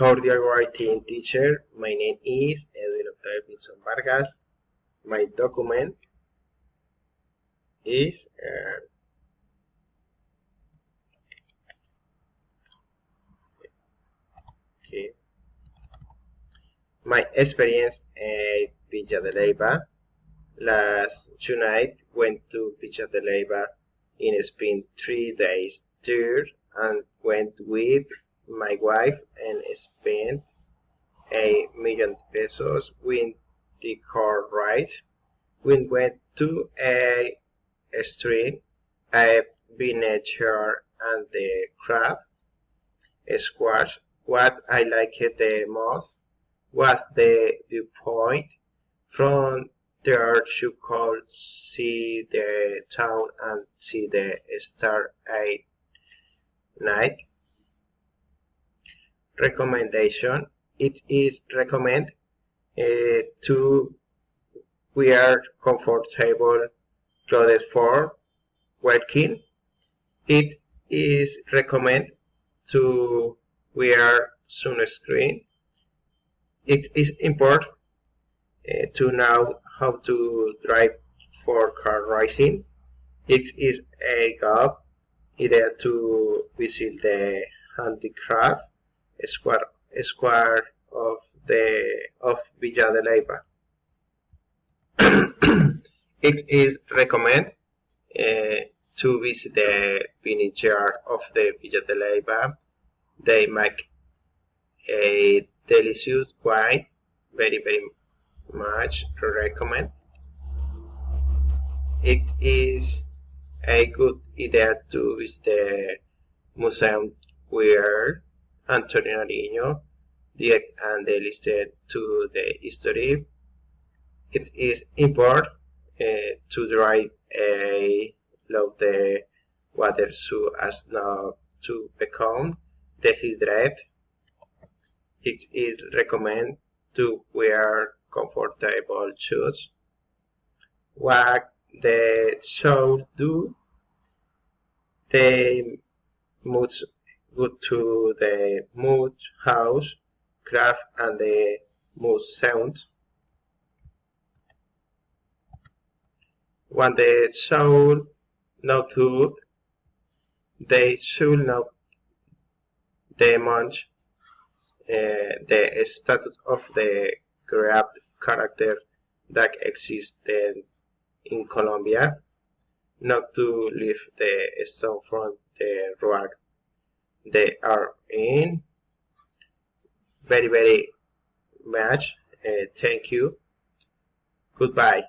Cordial writing teacher. My name is Edwin Octavio Pinzon Vargas. My document is okay. My experience at Villa de Leyva. Last night went to Villa de Leyva in Spain 3 days tour and went with my wife and spent $1,000,000 with the car ride. We went to a street, a nature and the crab squash. What I liked the most was the viewpoint. From there you could see the town and see the star at night. Recommendation: it is recommended to wear comfortable clothes for working. It is recommended to wear sunscreen. It is important to know how to drive for car racing. It is a good idea to visit the handicraft square of Villa de Leyva. It is recommended to visit the vineyard of the Villa de Leyva. They make a delicious wine, very much recommend. It is a good idea to visit the museum where Antonio Nariño did and they listed to the history. It is important to drive a love the water so as not to become dehydrated. It is recommended to wear comfortable shoes. What they should do, they must go to the mud house, craft and the museums. When they should not do, they should not demolish the status of the grabbed character that existed in Colombia, not to leave the stone from the rock they are in. Very much. Thank you. Goodbye.